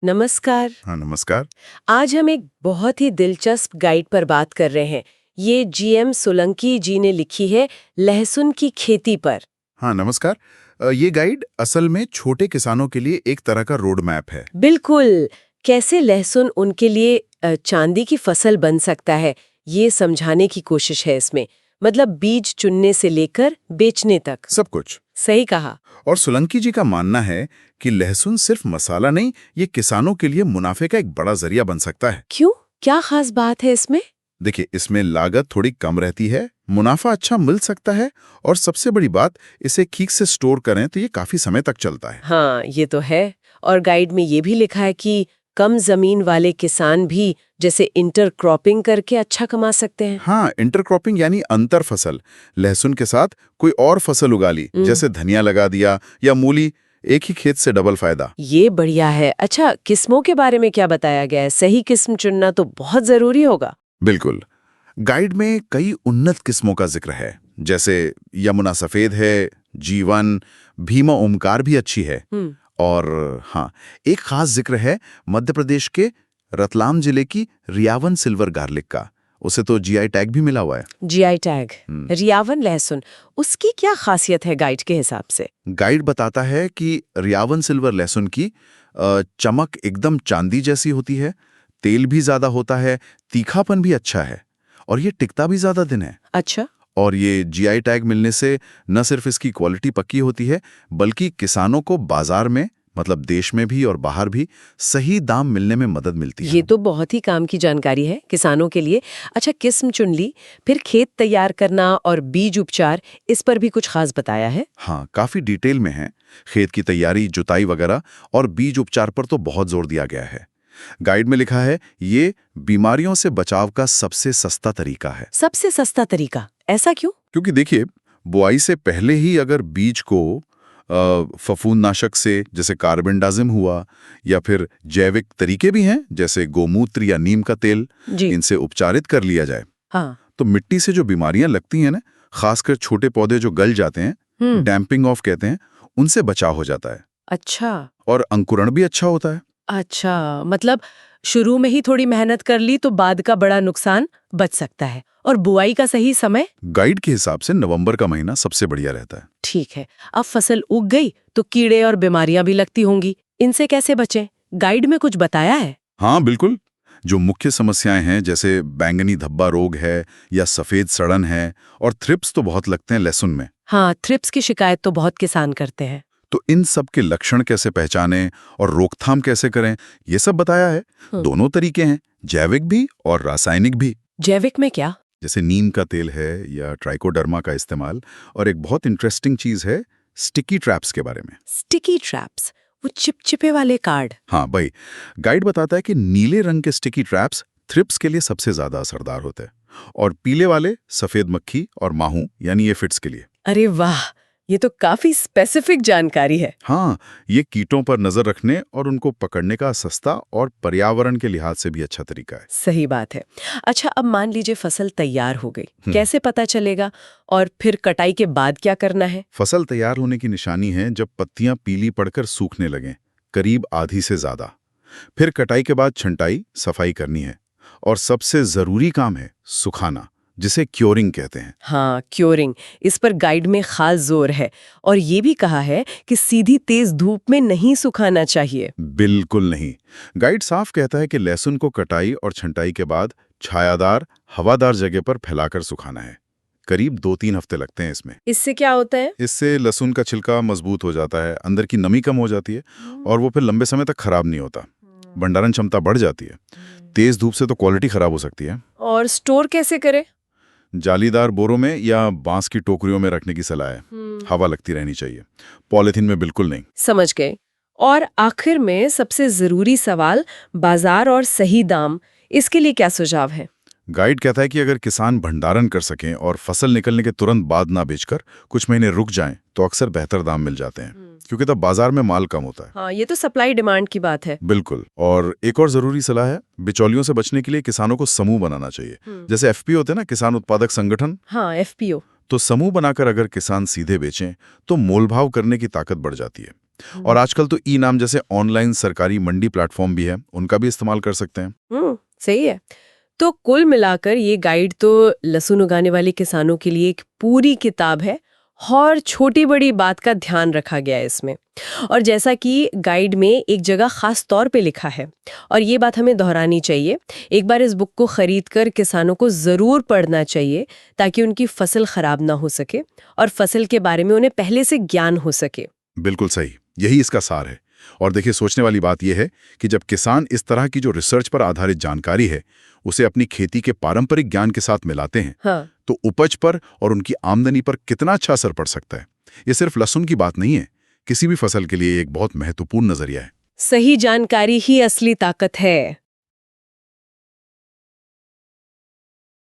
नमस्कार। हाँ, नमस्कार। आज हम एक बहुत ही दिलचस्प गाइड पर बात कर रहे हैं। ये जीएम सोलंकी जी ने लिखी है लहसुन की खेती पर। हाँ, नमस्कार। ये गाइड असल में छोटे किसानों के लिए एक तरह का रोड मैप है। बिल्कुल, कैसे लहसुन उनके लिए चांदी की फसल बन सकता है, ये समझाने की कोशिश है इसमें। मतलब बीज चुनने से लेकर बेचने तक। सब कुछ। सही कहा। और सोलंकी जी का मानना है कि लहसुन सिर्फ मसाला नहीं, ये किसानों के लिए मुनाफे का एक बड़ा जरिया बन सकता है। क्यों? क्या खास बात है इसमें? देखिए, इसमें लागत थोड़ी कम रहती है, मुनाफा अच्छा मिल सकता है, और सबसे बड़ी बात, इसे ठीक से स्टोर करें तो ये काफी समय तक चलता है। हाँ, ये तो है। और गाइड में ये भी लिखा है कि कम जमीन वाले किसान भी जैसे इंटरक्रॉपिंग करके अच्छा कमा सकते हैं। हाँ, इंटरक्रॉपिंग यानी अंतर फसल। लहसुन के साथ कोई और फसल उगा ली, जैसे धनिया लगा दिया या मूली, एक ही खेत से डबल फायदा। ये बढ़िया है। अच्छा, किस्मों के बारे में क्या बताया गया है? सही किस्म चुनना तो बहुत जरूरी होगा। बिल्कुल। गाइड में कई उन्नत किस्मों का जिक्र है, जैसे यमुना सफेद है, जीवन, भीमा ओमकार भी अच्छी है। और हाँ, एक खास जिक्र है मध्य प्रदेश के रतलाम जिले की रियावन सिल्वर गार्लिक का। उसे तो जीआई टैग भी मिला हुआ है। जीआई टैग, रियावन लहसुन, उसकी क्या खासियत है गाइड के हिसाब से? गाइड बताता है कि रियावन सिल्वर लहसुन की चमक एकदम चांदी जैसी होती है, तेल भी ज्यादा होता है, तीखापन भी अच्छा है, और ये टिकता भी ज्यादा दिन है। अच्छा। और ये जीआई टैग मिलने से न सिर्फ इसकी क्वालिटी पक्की होती है, बल्कि किसानों को बाजार में, मतलब देश में भी और बाहर भी, सही दाम मिलने में मदद मिलती है। ये तो बहुत ही काम की जानकारी है किसानों के लिए। अच्छा, किस्म चुन ली, फिर खेत तैयार करना और बीज उपचार, इस पर भी कुछ खास बताया है? हाँ, काफी डिटेल में है। खेत की तैयारी, जुताई वगैरह और बीज उपचार पर तो बहुत जोर दिया गया है। गाइड में लिखा है, ये बीमारियों से बचाव का सबसे सस्ता तरीका है। सबसे सस्ता तरीका? ऐसा क्यों? क्योंकि देखिए, बुआई से पहले ही अगर बीज को फफूंदनाशक से, जैसे कार्बेंडाजिम हुआ, या फिर जैविक तरीके भी हैं जैसे गोमूत्र या नीम का तेल, इनसे उपचारित कर लिया जाए, हाँ। तो मिट्टी से जो बीमारियां लगती हैं ना, खासकर छोटे पौधे जो गल जाते हैं, डैम्पिंग ऑफ कहते हैं, उनसे बचाव हो जाता है। अच्छा। और अंकुरण भी अच्छा होता है। अच्छा, मतलब शुरू में ही थोड़ी मेहनत कर ली तो बाद का बड़ा नुकसान बच सकता है। और बुआई का सही समय? गाइड के हिसाब से नवंबर का महीना सबसे बढ़िया रहता है। ठीक है। अब फसल उग गई तो कीड़े और बीमारियां भी लगती होंगी, इनसे कैसे बचें? गाइड में कुछ बताया है? हाँ, बिल्कुल। जो मुख्य समस्याएं हैं, जैसे बैंगनी धब्बा रोग है या सफेद सड़न है, और थ्रिप्स तो बहुत लगते हैं लहसुन में। हाँ, थ्रिप्स की शिकायत तो बहुत किसान करते हैं। तो इन सब के लक्षण कैसे पहचानें और रोकथाम कैसे करें, ये सब बताया है। दोनों तरीके हैं, जैविक भी और रासायनिक भी। जैविक में क्या? जैसे नीम का तेल है या ट्राइकोडर्मा का इस्तेमाल। और एक बहुत इंटरेस्टिंग चीज है स्टिकी ट्रैप्स के बारे में। स्टिकी ट्रैप्स, वो चिपचिपे वाले कार्ड? हाँ भाई, गाइड बताता है कि नीले रंग के स्टिकी ट्रैप्स थ्रिप्स के लिए सबसे ज्यादा असरदार होते हैं, और पीले वाले सफेद मक्खी और माहू यानी एफिड्स के लिए। अरे वाह, ये तो काफी स्पेसिफिक जानकारी है। हाँ, ये कीटों पर नजर रखने और उनको पकड़ने का सस्ता और पर्यावरण के लिहाज से भी अच्छा तरीका है। सही बात है। अच्छा, अब मान लीजिए फसल तैयार हो गई, कैसे पता चलेगा? और फिर कटाई के बाद क्या करना है? फसल तैयार होने की निशानी है जब पत्तियां पीली पड़कर सूखने लगें, करीब आधी से ज्यादा। फिर कटाई के बाद छंटाई, सफाई करनी है, और सबसे जरूरी काम है सुखाना, जिसे क्योरिंग कहते हैं। हाँ, क्योरिंग, इस पर गाइड में खास जोर है। और ये भी कहा है कि सीधी तेज धूप में नहीं सुखाना चाहिए। बिल्कुल नहीं। गाइड साफ कहता है कि लहसुन को कटाई और छंटाई के बाद छायादार, हवादार जगह पर फैलाकर सुखाना है। करीब 2-3 हफ्ते लगते हैं इसमें। इससे क्या होता है? इससे लहसुन का छिलका मजबूत हो जाता है, अंदर की नमी कम हो जाती है, और वो फिर लंबे समय तक खराब नहीं होता। भंडारण क्षमता बढ़ जाती है। तेज धूप से तो क्वालिटी खराब हो सकती है। और स्टोर कैसे करें? जालीदार बोरों में या बांस की टोकरियों में रखने की सलाह है। हवा लगती रहनी चाहिए, पॉलिथीन में बिल्कुल नहीं। समझ गए। और आखिर में सबसे जरूरी सवाल, बाजार और सही दाम, इसके लिए क्या सुझाव है? गाइड कहता है कि अगर किसान भंडारण कर सकें और फसल निकलने के तुरंत बाद ना बेचकर कुछ महीने रुक जाएं, तो अक्सर बेहतर दाम मिल जाते हैं, क्योंकि तब बाजार में माल कम होता है। हाँ, ये तो सप्लाई डिमांड की बात है। बिल्कुल। और एक और जरूरी सलाह है, बिचौलियों से बचने के लिए किसानों को समूह बनाना चाहिए। जैसे एफपीओ होते हैं ना, किसान उत्पादक संगठन। हाँ, एफपीओ। तो समूह बनाकर अगर किसान सीधे बेचें तो मोलभाव करने की ताकत बढ़ जाती है। और आजकल तो ई नाम जैसे ऑनलाइन सरकारी मंडी प्लेटफॉर्म भी है, उनका भी इस्तेमाल कर सकते हैं। सही है। तो कुल मिलाकर ये गाइड तो लहसुन उगाने वाले किसानों के लिए एक पूरी किताब है और छोटी बड़ी बात का ध्यान रखा गया है इसमें। और जैसा कि गाइड में एक जगह खास तौर पे लिखा है, और ये बात हमें दोहरानी चाहिए, एक बार इस बुक को खरीद कर किसानों को ज़रूर पढ़ना चाहिए ताकि उनकी फसल खराब ना हो सके और फसल के बारे में उन्हें पहले से ज्ञान हो सके। बिल्कुल सही, यही इसका सार है। और देखिए, सोचने वाली बात यह है कि जब किसान इस तरह की जो रिसर्च पर आधारित जानकारी है उसे अपनी खेती के पारंपरिक ज्ञान के साथ मिलाते हैं, हाँ। तो उपज पर और उनकी आमदनी पर कितना अच्छा असर पड़ सकता है। ये सिर्फ लहसुन की बात नहीं है, किसी भी फसल के लिए एक बहुत महत्वपूर्ण नजरिया है। सही जानकारी ही असली ताकत है।